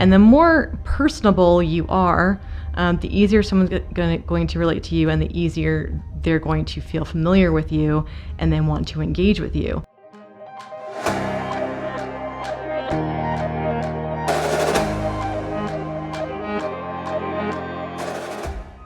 And the more personable you are, the easier someone's going to relate to you, and the easier they're going to feel familiar with you and then want to engage with you.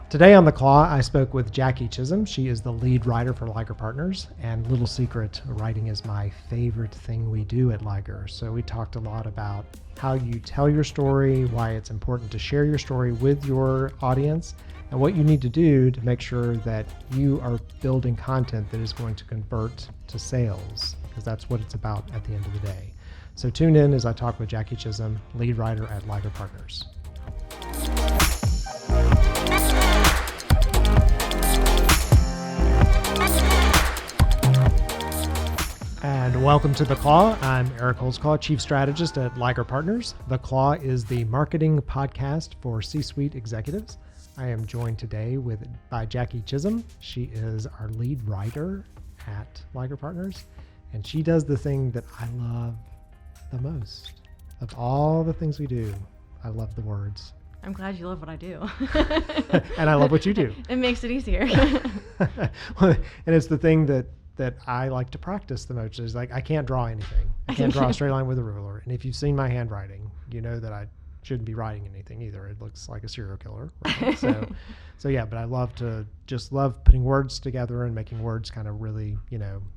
Today on The Claw, I spoke with Jackie Chism. She is the lead writer for Liger Partners, and little secret, writing is my favorite thing we do at Liger. So we talked a lot about how you tell your story, why it's important to share your story with your audience, and what you need to do to make sure that you are building content that is going to convert to sales, because that's what it's about at the end of the day. So tune in as I talk with Jackie Chism, lead writer at Liger Partners. And welcome to The Claw. I'm Eric Holtzclaw, Chief Strategist at Liger Partners. The Claw is the marketing podcast for C-suite executives. I am joined today by Jackie Chism. She is our lead writer at Liger Partners, and she does the thing that I love the most. Of all the things we do, I love the words. I'm glad you love what I do. And I love what you do. It makes it easier. And it's the thing that I like to practice the most. Is like, I can't draw anything. I can't draw a straight line with a ruler. And if you've seen my handwriting, you know that I shouldn't be writing anything either. It looks like a serial killer. Right? So yeah, but I love putting words together and making words kind of really,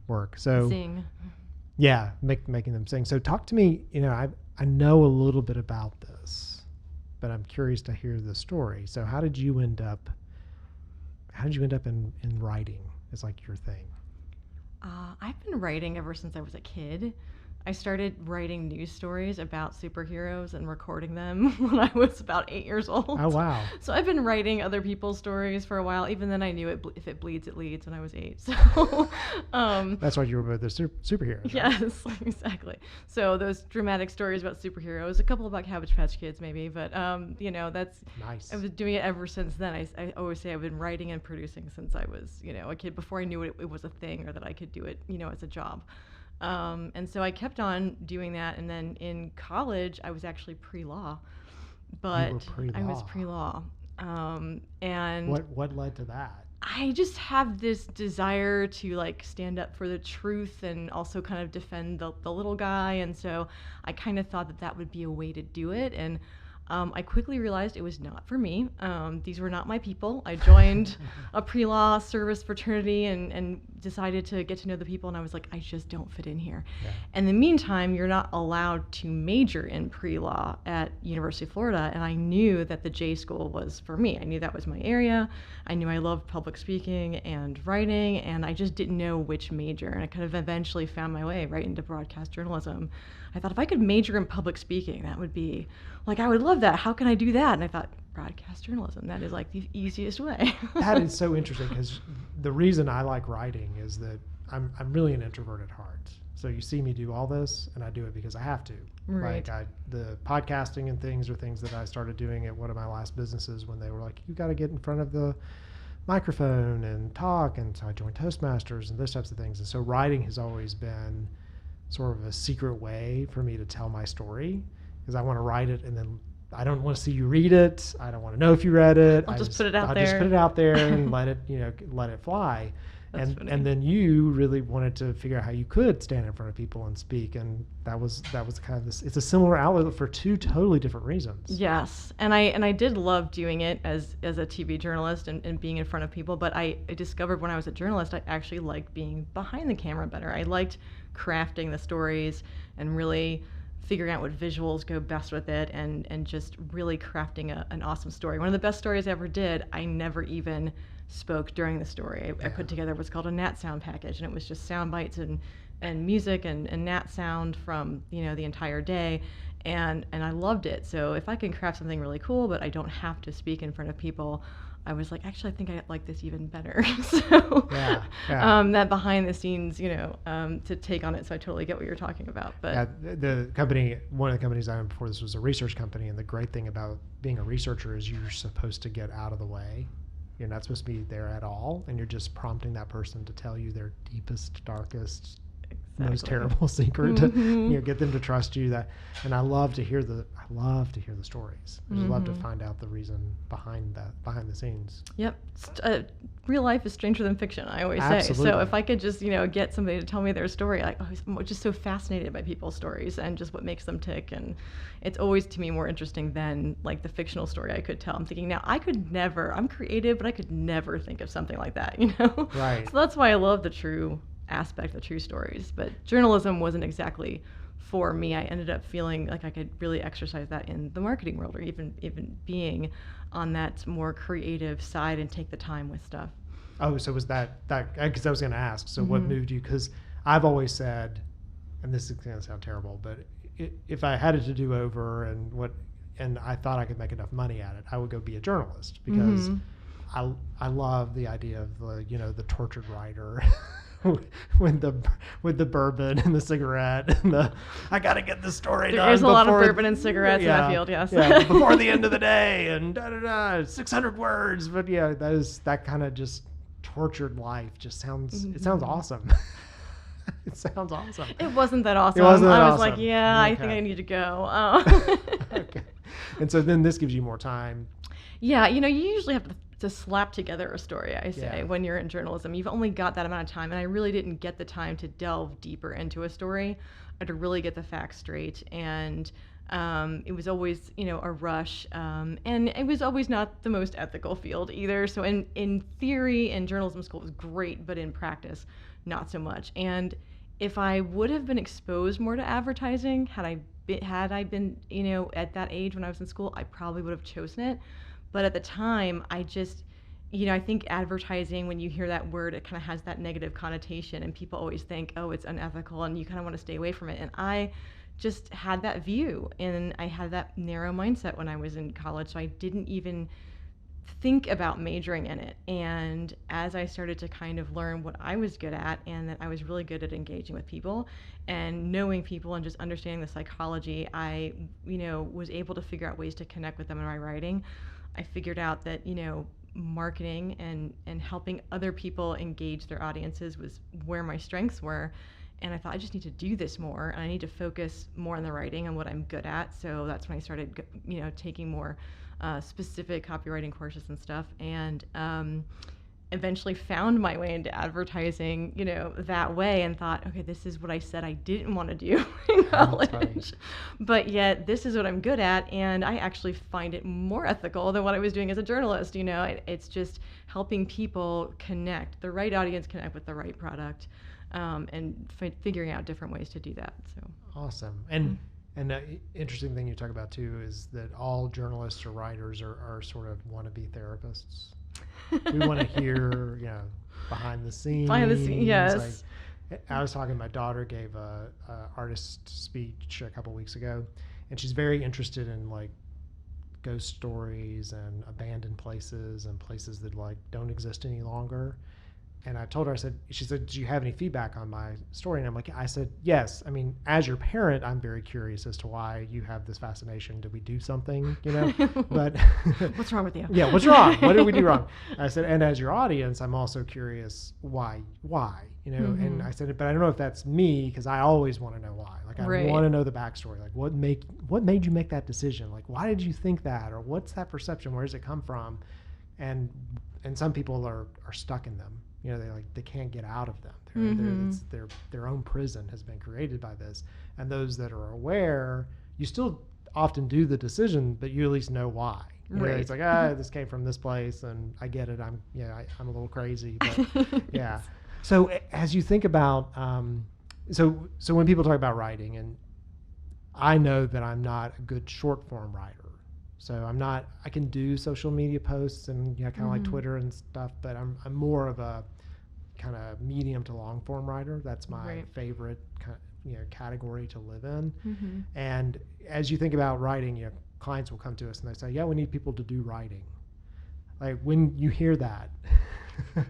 work. So Sing. Yeah, making them sing. So talk to me, I know a little bit about this, but I'm curious to hear the story. So how did you end up in writing? It's like your thing. I've been writing ever since I was a kid. I started writing news stories about superheroes and recording them when I was about 8 years old. Oh, wow. So I've been writing other people's stories for a while. Even then I knew if it bleeds, it leads when I was 8. So that's why you were both the superheroes. Right? Yes, exactly. So those dramatic stories about superheroes, a couple about Cabbage Patch Kids maybe, but that's nice. I was doing it ever since then. I always say I've been writing and producing since I was, a kid, before I knew it was a thing or that I could do it, as a job. And so I kept on doing that, and then in college I was actually pre-law, but you were pre-law. I was pre-law. And what led to that? I just have this desire to stand up for the truth and also kind of defend the little guy, and so I kind of thought that would be a way to do it, and I quickly realized it was not for me. These were not my people. I joined a pre-law service fraternity and decided to get to know the people, and I was like, I just don't fit in here. Yeah. In the meantime, you're not allowed to major in pre-law at University of Florida, and I knew that the J School was for me. I knew that was my area. I knew I loved public speaking and writing, and I just didn't know which major, and I kind of eventually found my way right into broadcast journalism. I thought if I could major in public speaking, that would be, I would love that. How can I do that? And I thought, broadcast journalism, that is the easiest way. That is so interesting, because the reason I like writing is that I'm really an introvert at heart. So you see me do all this, and I do it because I have to. Right. The podcasting and things are things that I started doing at one of my last businesses when they were like, you got to get in front of the microphone and talk. And so I joined Toastmasters and those types of things. And so writing has always been sort of a secret way for me to tell my story, because I want to write it and then I don't want to see you read it. I don't want to know if you read it. I'll just put it out there. Just put it out there and let it fly. And then you really wanted to figure out how you could stand in front of people and speak, and that was kind of this. It's a similar outlet for two totally different reasons. Yes, and I did love doing it as a TV journalist and being in front of people. But I discovered when I was a journalist, I actually liked being behind the camera better. I liked crafting the stories and really figuring out what visuals go best with it, and just really crafting an awesome story. One of the best stories I ever did, I never even spoke during the story. I put together what's called a nat sound package, and it was just sound bites and music and nat sound from the entire day, and I loved it. So if I can craft something really cool but I don't have to speak in front of people, I was like, actually, I think I like this even better. So that behind the scenes, to take on it. So I totally get what you're talking about. But one of the companies I owned before this was a research company, and the great thing about being a researcher is you're supposed to get out of the way. You're not supposed to be there at all, and you're just prompting that person to tell you their deepest, darkest most terrible secret to get them to trust you. And I love to hear the stories. I just love to find out the reason behind the scenes. Yep. Real life is stranger than fiction, I always Absolutely. say. So if I could just, get somebody to tell me their story, I'm just so fascinated by people's stories and just what makes them tick. And it's always, to me, more interesting than like the fictional story I could tell. I'm thinking now, I'm creative, but I could never think of something like that, Right. So that's why I love the true aspect, the true stories. But journalism wasn't exactly for me. I ended up feeling like I could really exercise that in the marketing world, or even being on that more creative side and take the time with stuff. Oh, so was that because I was going to ask, so what moved you? Because I've always said, and this is going to sound terrible, but if I had it to do over and I thought I could make enough money at it, I would go be a journalist, because I love the idea of the tortured writer with the bourbon and the cigarette and I got to get the story done. There's a lot of bourbon and cigarettes in that field, yes. Yeah, before the end of the day and 600 words. But yeah, that kind of just tortured life just sounds, it sounds awesome. It sounds awesome. It wasn't that awesome. It wasn't that I was awesome. like, yeah, Okay. I think I need to go. Okay. And so then this gives you more time. Yeah, you usually have to slap together a story, I say, Yeah. when you're in journalism. You've only got that amount of time, and I really didn't get the time to delve deeper into a story or to really get the facts straight. And it was always, a rush. And it was always not the most ethical field either. So in theory, in journalism school, it was great, but in practice, not so much. And if I would have been exposed more to advertising, had I been, at that age when I was in school, I probably would have chosen it. But at the time, I just, I think advertising, when you hear that word, it kind of has that negative connotation, and people always think, oh, it's unethical, and you kind of want to stay away from it. And I just had that view, and I had that narrow mindset when I was in college, so I didn't even think about majoring in it. And as I started to kind of learn what I was good at, and that I was really good at engaging with people and knowing people and just understanding the psychology, I, was able to figure out ways to connect with them in my writing. I figured out that, marketing and helping other people engage their audiences was where my strengths were. And I thought, I just need to do this more, and I need to focus more on the writing and what I'm good at. So that's when I started, taking more specific copywriting courses and stuff, and eventually found my way into advertising, that way, and thought, okay, this is what I said I didn't want to do in college, but yet this is what I'm good at, and I actually find it more ethical than what I was doing as a journalist. It's just helping people connect, the right audience connect with the right product, and figuring out different ways to do that. So Awesome. And interesting thing you talk about too is that all journalists or writers are sort of wannabe therapists. We want to hear, behind the scenes. Behind the scenes, yes. Like, I was talking, my daughter gave a artist speech a couple weeks ago, and she's very interested in like ghost stories and abandoned places and places that like don't exist any longer. And I told her, she said, do you have any feedback on my story? And I said, yes. I mean, as your parent, I'm very curious as to why you have this fascination. Did we do something, But what's wrong with you? Yeah, what's wrong? What did we do wrong? I said, and as your audience, I'm also curious why, And I said, but I don't know if that's me, because I always want to know why. Like, I want to know the backstory. Like, what made you make that decision? Like, why did you think that? Or what's that perception? Where does it come from? And some people are stuck in them. They can't get out of them. Their own prison has been created by this. And those that are aware, you still often do the decision, but you at least know why. It's like, this came from this place, and I get it. I'm a little crazy, but yeah. So as you think about, so when people talk about writing, and I know that I'm not a good short form writer. So I can do social media posts and kind of like Twitter and stuff, but I'm more of a kind of medium to long form writer. That's my favorite category to live in. And as you think about writing, clients will come to us and they say, yeah, we need people to do writing. Like, when you hear that, I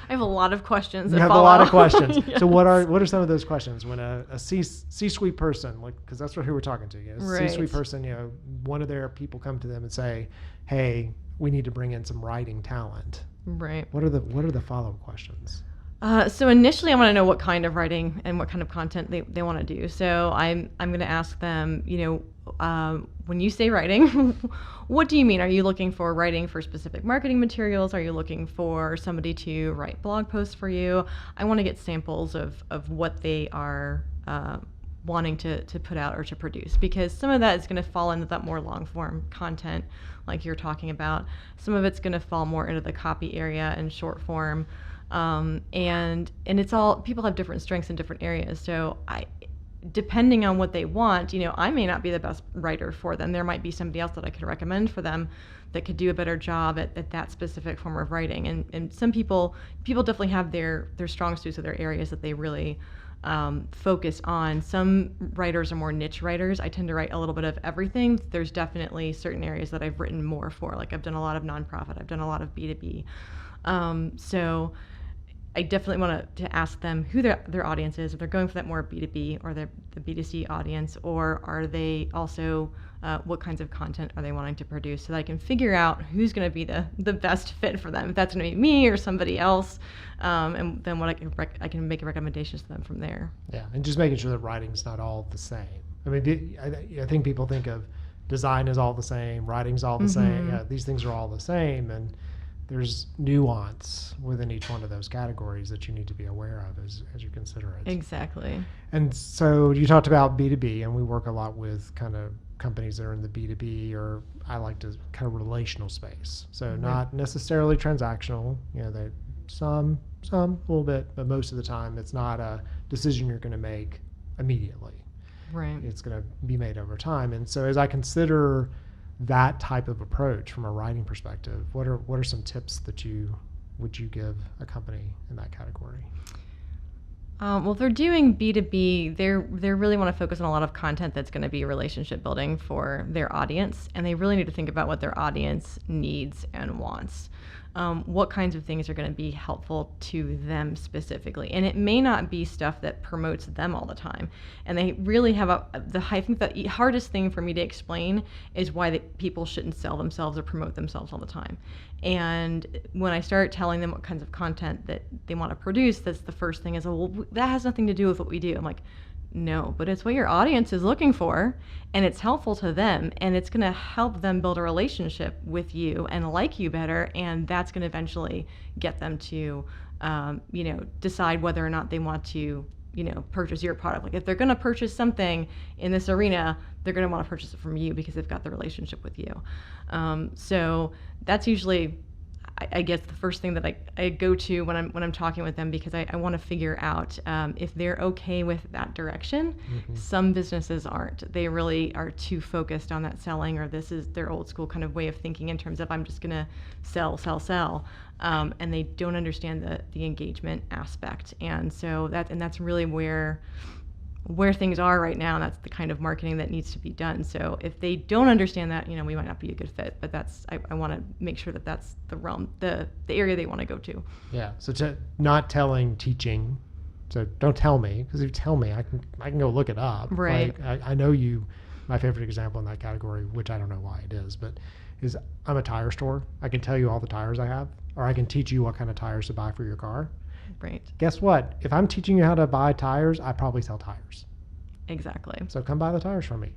have a lot of questions. You have a lot of questions. Yes. So what are some of those questions when a C-suite person, like, because that's who we're talking to, C-suite person, one of their people come to them and say, hey, we need to bring in some writing talent. Right. What are the follow-up questions? So initially, I want to know what kind of writing and what kind of content they want to do. So I'm going to ask them, when you say writing, what do you mean? Are you looking for writing for specific marketing materials? Are you looking for somebody to write blog posts for you? I want to get samples of what they are wanting to put out or to produce, because some of that is going to fall into that more long form content like you're talking about. Some of it's going to fall more into the copy area and short form. And it's all, people have different strengths in different areas. So depending on what they want, I may not be the best writer for them. There might be somebody else that I could recommend for them that could do a better job at that specific form of writing. And some people definitely have their strong suits of their areas that they really focus on. Some writers are more niche writers. I tend to write a little bit of everything. There's definitely certain areas that I've written more for. Like I've done a lot of nonprofit. I've done a lot of B2B. So I definitely want to ask them who their audience is, if they're going for that more B2B or the B2C audience, or are they also, what kinds of content are they wanting to produce, so that I can figure out who's going to be the best fit for them. If that's going to be me or somebody else, and then what I can make recommendations to them from there. Yeah, and just making sure that writing's not all the same. I mean, I think people think of design is all the same, writing's all the same. Yeah, these things are all the same, and there's nuance within each one of those categories that you need to be aware of as you consider it. Exactly. And so you talked about B2B, and we work a lot with kind of companies that are in the B2B, or I like to kind of relational space. So not necessarily transactional, they some a little bit, but most of the time it's not a decision you're going to make immediately. Right. It's going to be made over time. And so as I consider that type of approach from a writing perspective, what are some tips that would you give a company in that category? Well, if they're doing B2B, they really want to focus on a lot of content that's going to be relationship building for their audience, and they really need to think about what their audience needs and wants. What kinds of things are going to be helpful to them specifically. And it may not be stuff that promotes them all the time. And they really have I think the hardest thing for me to explain is why people shouldn't sell themselves or promote themselves all the time. And when I start telling them what kinds of content that they want to produce, that's the first thing is, well, that has nothing to do with what we do. I'm like, no, but it's what your audience is looking for, and it's helpful to them, and it's going to help them build a relationship with you and like you better, and that's going to eventually get them to, decide whether or not they want to, purchase your product. Like if they're going to purchase something in this arena, they're going to want to purchase it from you because they've got the relationship with you. So that's usually, I guess, the first thing that I go to when I'm talking with them, because I want to figure out if they're okay with that direction. Some businesses aren't. They really are too focused on that selling, or this is their old school kind of way of thinking in terms of I'm just going to sell, and they don't understand the engagement aspect. And so that's really where things are right now, and that's the kind of marketing that needs to be done. So if they don't understand that, we might not be a good fit, but I want to make sure that that's the realm, the area they want to go to. Yeah. So not teaching. So don't tell me, because if you tell me, I can go look it up. Right. Like, I know you, my favorite example in that category, which I don't know why it is, but is I'm a tire store. I can tell you all the tires I have, or I can teach you what kind of tires to buy for your car. Right. Guess what? If I'm teaching you how to buy tires, I probably sell tires. Exactly. So come buy the tires from me.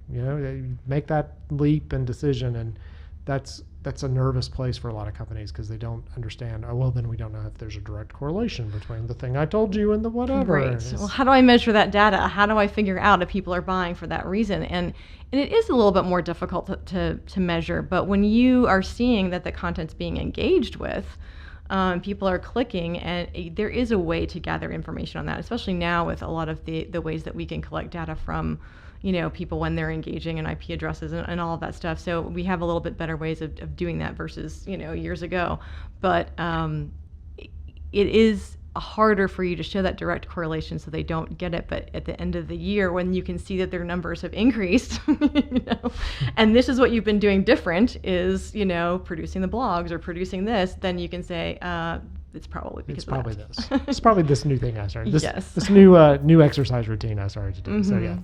Make that leap and decision, and that's a nervous place for a lot of companies, because they don't understand. Oh, well, then we don't know if there's a direct correlation between the thing I told you and the whatever. Right. Well, how do I measure that data? How do I figure out if people are buying for that reason? And it is a little bit more difficult to measure. But when you are seeing that the content's being engaged with, people are clicking, and there is a way to gather information on that, especially now with a lot of the ways that we can collect data from, people when they're engaging, and IP addresses and all of that stuff. So we have a little bit better ways of doing that versus, years ago. But it is harder for you to show that direct correlation, so they don't get it. But at the end of the year, when you can see that their numbers have increased, and this is what you've been doing different is, producing the blogs or producing this, then you can say, it's probably because of that. This. It's probably this new thing I started. This new exercise routine I started to do. So yeah.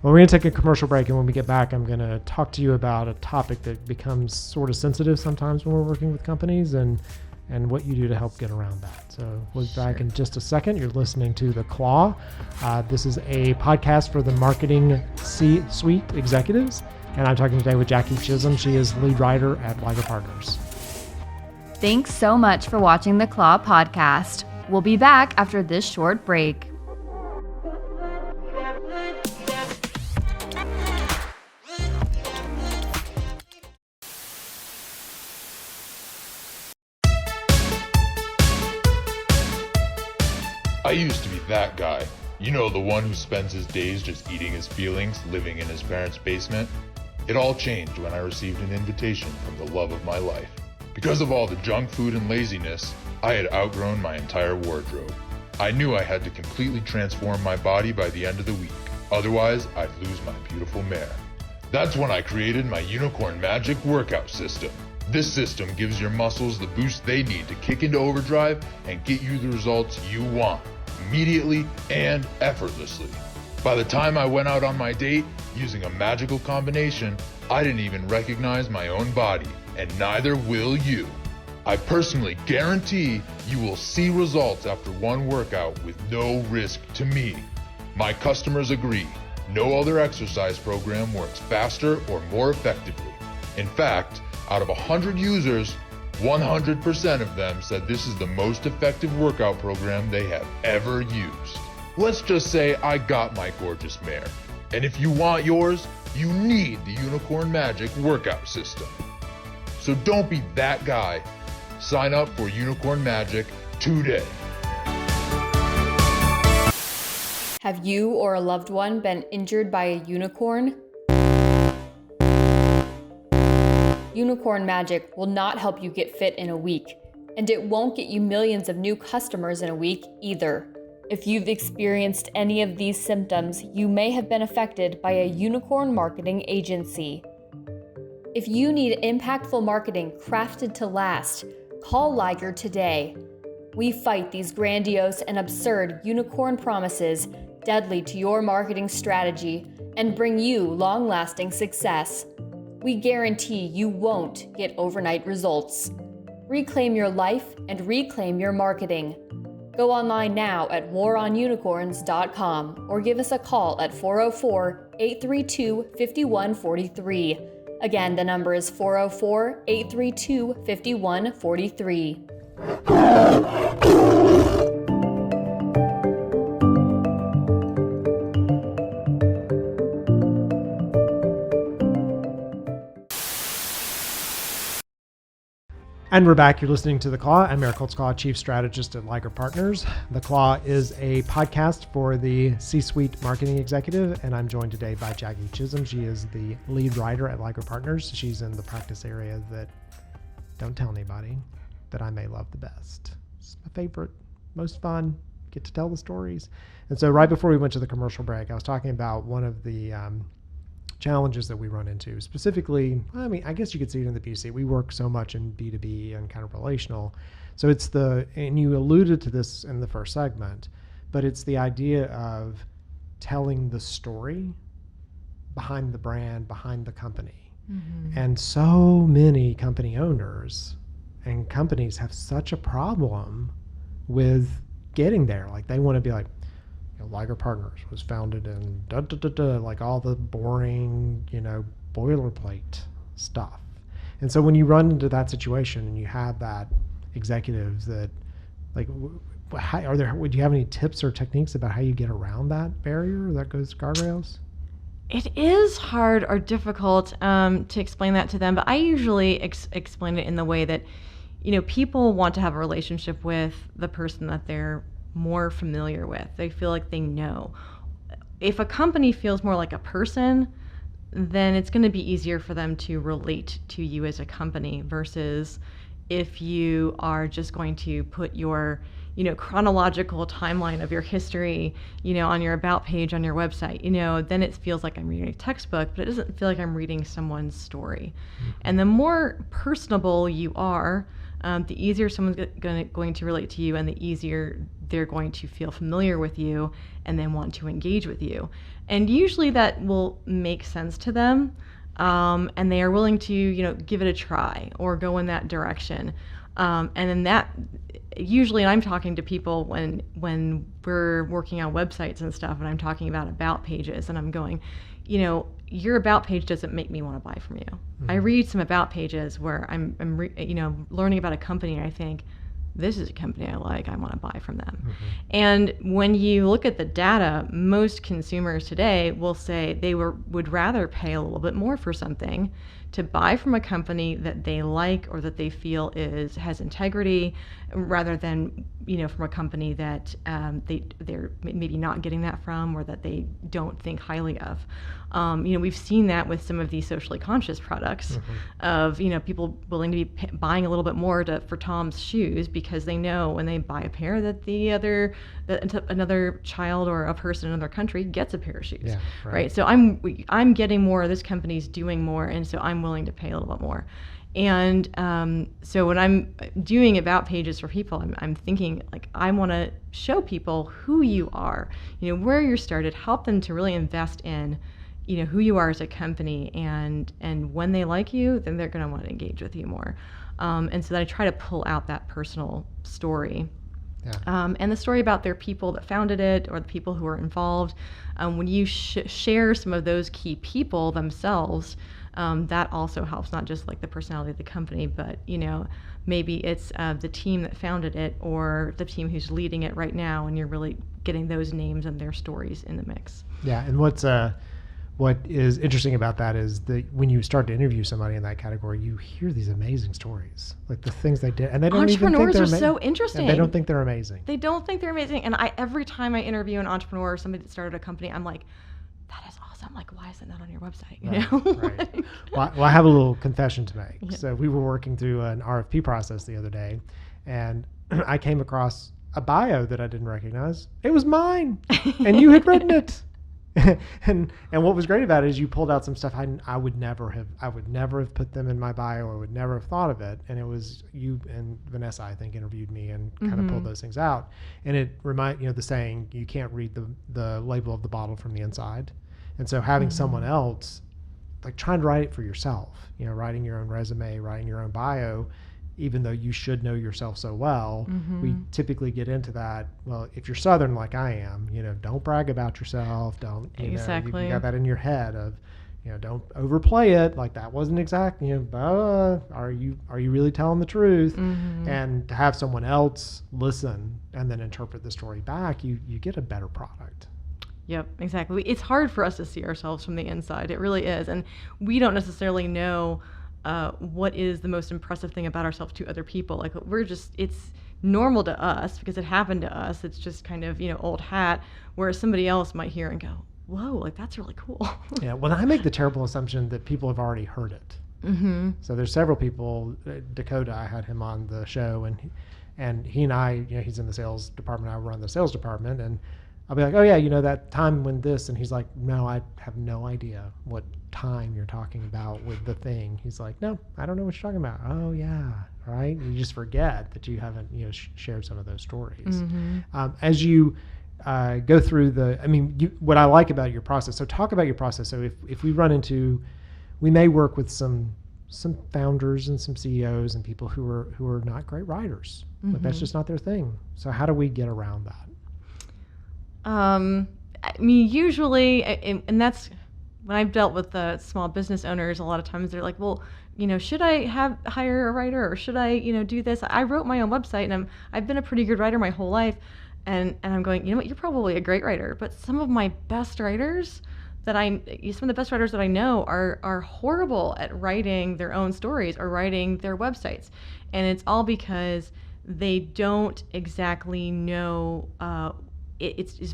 Well, we're going to take a commercial break, and when we get back, I'm going to talk to you about a topic that becomes sort of sensitive sometimes when we're working with companies, and and what you do to help get around that. So we'll be back in just a second. You're listening to The Claw. This is a podcast for the marketing C-suite executives, and I'm talking today with Jackie Chism. She is lead writer at Liger Partners. Thanks so much for watching The Claw podcast. We'll be back after this short break. I used to be that guy. You know, the one who spends his days just eating his feelings, living in his parents' basement. It all changed when I received an invitation from the love of my life. Because of all the junk food and laziness, I had outgrown my entire wardrobe. I knew I had to completely transform my body by the end of the week. Otherwise, I'd lose my beautiful mare. That's when I created my Unicorn Magic workout system. This system gives your muscles the boost they need to kick into overdrive and get you the results you want, immediately and effortlessly. By the time I went out on my date, using a magical combination, I didn't even recognize my own body, and neither will you. I personally guarantee you will see results after one workout with no risk to me. My customers agree. No other exercise program works faster or more effectively. In fact, out of 100 users, 100% of them said this is the most effective workout program they have ever used. Let's just say I got my gorgeous mare. And if you want yours, you need the Unicorn Magic workout system. So don't be that guy. Sign up for Unicorn Magic today. Have you or a loved one been injured by a unicorn? Unicorn Magic will not help you get fit in a week, and it won't get you millions of new customers in a week either. If you've experienced any of these symptoms, you may have been affected by a unicorn marketing agency. If you need impactful marketing crafted to last, call Liger today. We fight these grandiose and absurd unicorn promises deadly to your marketing strategy and bring you long-lasting success. We guarantee you won't get overnight results. Reclaim your life and reclaim your marketing. Go online now at waronunicorns.com or give us a call at 404-832-5143. Again, the number is 404-832-5143. And we're back. You're listening to The Claw. I'm Eric Holtzclaw, Chief Strategist at Liger Partners. The Claw is a podcast for the C-suite marketing executive, and I'm joined today by Jackie Chism. She is the lead writer at Liger Partners. She's in the practice area that, don't tell anybody, that I may love the best. It's my favorite, most fun, get to tell the stories. And so right before we went to the commercial break, I was talking about one of the challenges that we run into. Specifically, I mean, I guess you could see it in the B2C. We work so much in B2B and kind of relational. So it's and you alluded to this in the first segment, but it's the idea of telling the story behind the brand, behind the company. Mm-hmm. And so many company owners and companies have such a problem with getting there. Like they want to be like, Liger Partners was founded in like all the boring, boilerplate stuff. And so when you run into that situation and you have that executives that like, would you have any tips or techniques about how you get around that barrier that goes guardrails? It is hard or difficult to explain that to them, but I usually explain it in the way that, people want to have a relationship with the person that they're more familiar with. They feel like they know. If a company feels more like a person, then it's going to be easier for them to relate to you as a company versus if you are just going to put your chronological timeline of your history on your about page on your website, then it feels like I'm reading a textbook, but it doesn't feel like I'm reading someone's story. Mm-hmm. And the more personable you are, the easier someone's going to relate to you, and the easier they're going to feel familiar with you and then want to engage with you. And usually that will make sense to them, and they are willing to give it a try or go in that direction. And then that usually I'm talking to people when we're working on websites and stuff, and I'm talking about pages, and I'm going, your about page doesn't make me want to buy from you. Mm-hmm. I read some about pages where I'm learning about a company, and I think, this is a company I like, I want to buy from them. Mm-hmm. And when you look at the data, most consumers today will say they would rather pay a little bit more for something to buy from a company that they like or that they feel has integrity, rather than from a company that they're maybe not getting that from, or that they don't think highly of. We've seen that with some of these socially conscious products, mm-hmm. of people willing to be buying a little bit more for Tom's shoes, because they know when they buy a pair that another child or a person in another country gets a pair of shoes. Yeah, right. So I'm getting more, this company's doing more, and so I'm willing to pay a little bit more. And so when I'm doing about pages for people, I'm thinking, like, I want to show people who you are, where you started, help them to really invest in, who you are as a company, and when they like you, then they're going to want to engage with you more. And so that I try to pull out that personal story. Yeah. And the story about their people that founded it, or the people who are involved. When you share some of those key people themselves, that also helps, not just like the personality of the company, but maybe it's the team that founded it, or the team who's leading it right now, and you're really getting those names and their stories in the mix. Yeah, and what is interesting about that is that when you start to interview somebody in that category, you hear these amazing stories, like the things they did, and they don't even think they're Entrepreneurs are so interesting. They don't think they're amazing. They don't think they're amazing, and every time I interview an entrepreneur or somebody that started a company, I'm like, that is awesome. Like, why is it not on your website? Right. Well, I have a little confession to make. Yeah. So we were working through an RFP process the other day, and I came across a bio that I didn't recognize. It was mine, and you had written it. and what was great about it is you pulled out some stuff I would never have put them in my bio, or would never have thought of it. And it was you and Vanessa, I think, interviewed me and kind of pulled those things out. And it the saying, you can't read the label of the bottle from the inside. And so having someone else, like, trying to write it for yourself, writing your own resume, writing your own bio, even though you should know yourself so well, we typically get into that. Well, if you're Southern like I am, don't brag about yourself. Don't, exactly. You got that in your head of, don't overplay it. Like, that wasn't exactly, are you really telling the truth? Mm-hmm. And to have someone else listen and then interpret the story back, you get a better product. Yep, exactly. It's hard for us to see ourselves from the inside. It really is. And we don't necessarily know what is the most impressive thing about ourselves to other people. Like, it's normal to us because it happened to us. It's just kind of, old hat, whereas somebody else might hear and go, whoa, like, that's really cool. Yeah, well, I make the terrible assumption that people have already heard it. Mm-hmm. So there's several people, Dakota, I had him on the show, and he and I, he's in the sales department, I run the sales department, and I'll be like, oh yeah, that time when this, and he's like, no, I have no idea what time you're talking about with the thing. He's like, no, I don't know what you're talking about. Oh yeah, right. You just forget that you haven't, shared some of those stories. Mm-hmm. As you go through what I like about your process. So talk about your process. So if we may work with some founders and some CEOs and people who are not great writers. Mm-hmm. But that's just not their thing. So how do we get around that? Usually, and that's when I've dealt with the small business owners, a lot of times they're like, well, should I hire a writer, or should I, do this? I wrote my own website, and I've been a pretty good writer my whole life. And I'm going, what, you're probably a great writer, but some of my best writers some of the best writers that I know are horrible at writing their own stories or writing their websites. And it's all because they don't exactly know,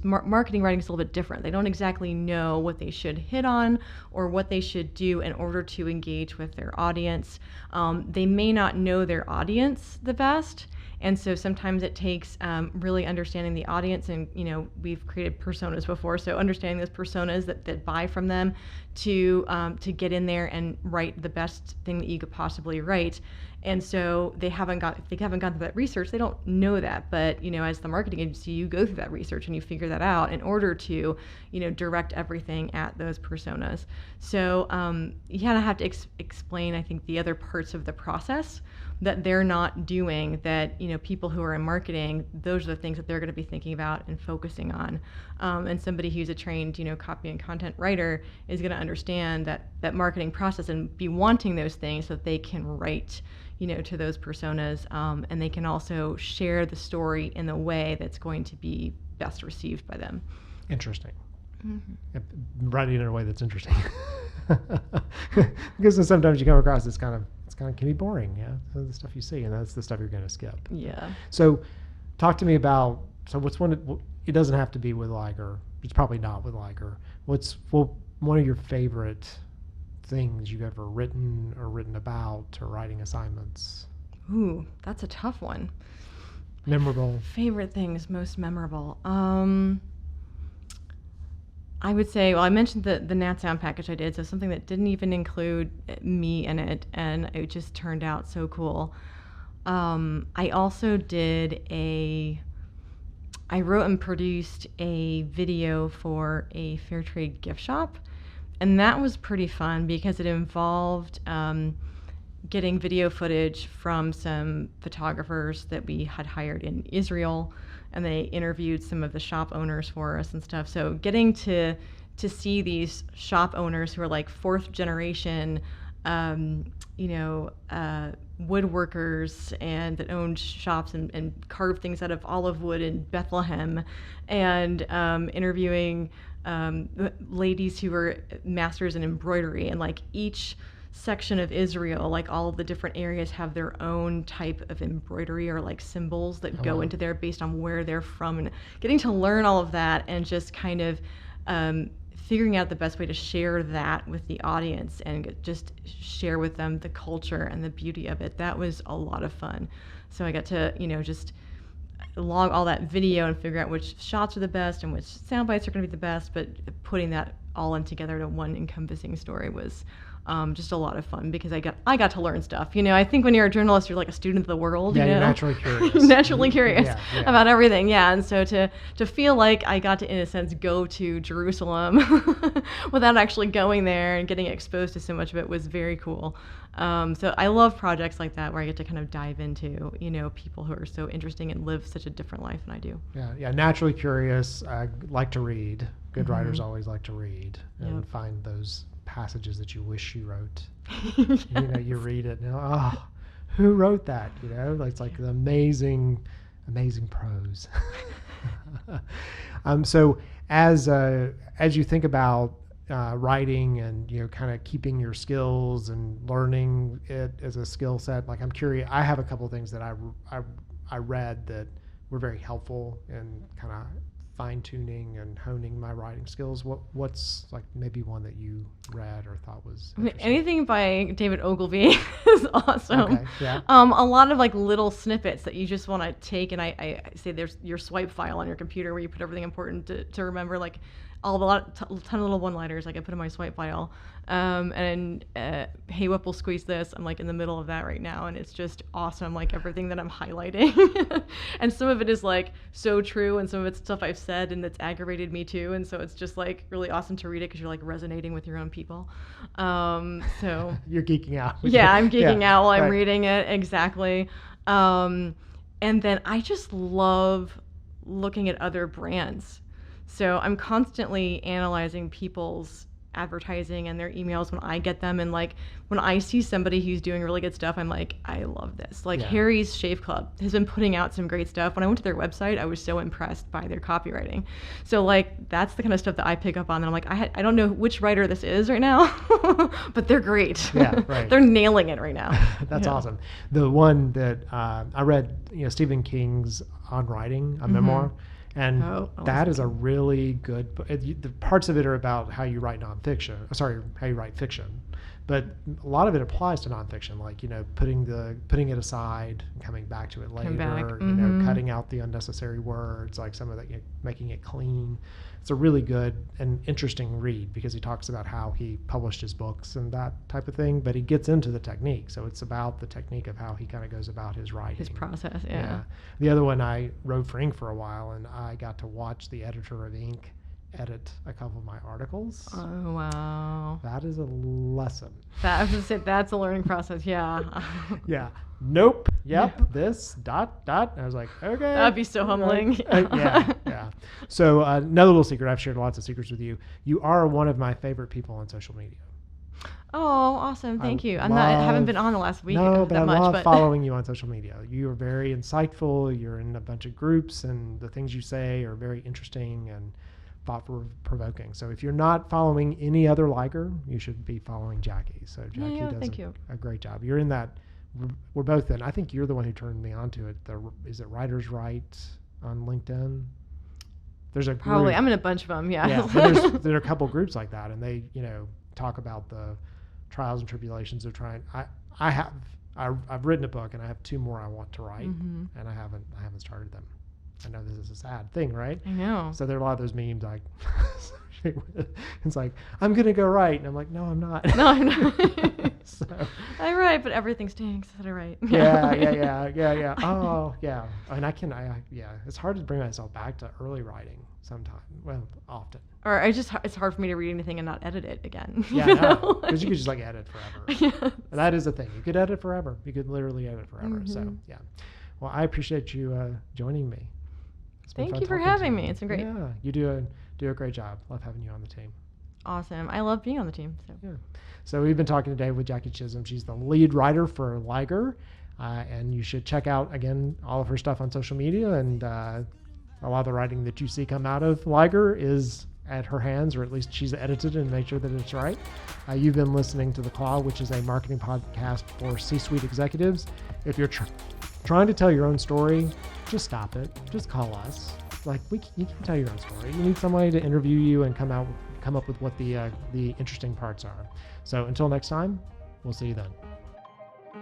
marketing writing is a little bit different. They don't exactly know what they should hit on or what they should do in order to engage with their audience. They may not know their audience the best, and so sometimes it takes really understanding the audience. And we've created personas before, so understanding those personas that buy from them to get in there and write the best thing that you could possibly write. And so if they haven't gone through that research, they don't know that. But as the marketing agency, you go through that research. research and you figure that out in order to, direct everything at those personas. So you kind of have to explain, I think, the other parts of the process that they're not doing, that, people who are in marketing, those are the things that they're going to be thinking about and focusing on. And somebody who's a trained, copy and content writer is going to understand that marketing process and be wanting those things so that they can write, to those personas. And they can also share the story in the way that's going to be best received by them. Interesting. Mm-hmm. Writing in a way that's interesting. Because sometimes you come across this kind of can be boring, yeah. So the stuff you see, and that's the stuff you're going to skip. Yeah. So, talk to me about. So, what's one? It doesn't have to be with Liger. It's probably not with Liger. What's one of your favorite things you've ever written or written about, or writing assignments? Ooh, that's a tough one. Memorable. Favorite things, most memorable. I would say, I mentioned the Nat Sound package I did, so something that didn't even include me in it, and it just turned out so cool. I also I wrote and produced a video for a fair trade gift shop, and that was pretty fun because it involved getting video footage from some photographers that we had hired in Israel, and they interviewed some of the shop owners for us and stuff. So getting to see these shop owners who are like fourth generation, woodworkers and that owned shops and carved things out of olive wood in Bethlehem, and interviewing ladies who were masters in embroidery, and like each section of Israel, like all of the different areas have their own type of embroidery or like symbols that go into there based on where they're from, and getting to learn all of that and just kind of figuring out the best way to share that with the audience and just share with them the culture and the beauty of it. That was a lot of fun. So I got to, just log all that video and figure out which shots are the best and which sound bites are going to be the best, but putting that all in together to one encompassing story was just a lot of fun because I got to learn stuff. I think when you're a journalist, you're like a student of the world. Yeah, you're naturally curious. Naturally curious yeah. about everything. Yeah, and so to feel like I got to, in a sense, go to Jerusalem without actually going there and getting exposed to so much of it was very cool. So I love projects like that where I get to kind of dive into, people who are so interesting and live such a different life than I do. Yeah, naturally curious. I like to read. Good writers always like to read and find those passages that you wish you wrote. Yes. You read it and who wrote that? It's like the amazing prose. So as you think about writing and kind of keeping your skills and learning it as a skill set, like I'm curious. I have a couple of things that I read that were very helpful in kind of fine-tuning and honing my writing skills. What's like maybe one that you read or thought was anything by David Ogilvy is awesome. Okay, yeah. A lot of like little snippets that you just want to take, and I say there's your swipe file on your computer where you put everything important to remember, like ton of little one-liners I can put in my swipe file. And hey, Whip will squeeze this. I'm like in the middle of that right now, and it's just awesome. Like everything that I'm highlighting, and some of it is like so true, and some of it's stuff I've said and that's aggravated me too. And so it's just like really awesome to read it because you're like resonating with your own people. So you're geeking out. Yeah, I'm geeking out while I'm reading it. Exactly. And then I just love looking at other brands. So I'm constantly analyzing people's advertising and their emails when I get them, and like when I see somebody who's doing really good stuff, I'm like, I love this. Like Harry's Shave Club has been putting out some great stuff. When I went to their website, I was so impressed by their copywriting. So like that's the kind of stuff that I pick up on, and I'm like, I don't know which writer this is right now, but they're great. Yeah, right. They're nailing it right now. That's awesome. The one that I read, Stephen King's On Writing, a memoir. And that is a really good book. The parts of it are about how you write fiction. But a lot of it applies to nonfiction, like, putting it aside and coming back to it later, cutting out the unnecessary words, like some of that, making it clean. It's a really good and interesting read because he talks about how he published his books and that type of thing, but he gets into the technique. So it's about the technique of how he kind of goes about his writing. His process, yeah. The other one, I wrote for Ink for a while, and I got to watch the editor of Ink edit a couple of my articles. Oh, wow. That is a lesson. I was going to say, that's a learning process, yeah. Yeah. Nope. Yep. This, dot. I was like, okay. That'd be so humbling. Yeah. So another little secret, I've shared lots of secrets with you. You are one of my favorite people on social media. Oh, awesome. Thank you. I haven't been on the last week but that I much. love following you on social media. You are very insightful. You're in a bunch of groups, and the things you say are very interesting and thought-provoking. So if you're not following any other Liger, you should be following Jackie. So Jackie does a great job. You're in that. We're both in. I think you're the one who turned me on to it. Is it Writer's Right on LinkedIn? There's a probably. group. I'm in a bunch of them. Yeah. There are a couple groups like that, and they talk about the trials and tribulations of trying. I've written a book, and I have 2 more I want to write, and I haven't started them. I know this is a sad thing, right? I know. So there are a lot of those memes like, it's like, I'm going to go write. And I'm like, no, I'm not. No, I'm not. So, I write, but everything stinks that I write. Yeah. Oh, yeah. And it's hard to bring myself back to early writing sometimes. Well, often. Or it's hard for me to read anything and not edit it again. Yeah, no. Because you could just edit forever. Yes. And that is the thing. You could edit forever. You could literally edit forever. So, yeah. Well, I appreciate you joining me. Thank you for having me. It's been great. Yeah, you do a great job. Love having you on the team. Awesome. I love being on the team. So. Yeah. So we've been talking today with Jackie Chism. She's the lead writer for Liger, and you should check out, again, all of her stuff on social media. And a lot of the writing that you see come out of Liger is at her hands, or at least she's edited and made sure that it's right. You've been listening to The Claw, which is a marketing podcast for C-suite executives. If you're trying to tell your own story, just stop it. Just call us. You can tell your own story. You need somebody to interview you and come up with what the interesting parts are. So until next time, we'll see you then.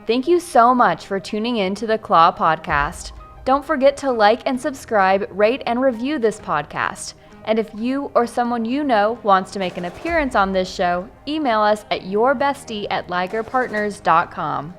Thank you so much for tuning in to the Claw podcast. Don't forget to like and subscribe, rate and review this podcast. And if you or someone you know wants to make an appearance on this show, email us at yourbestie@ligerpartners.com.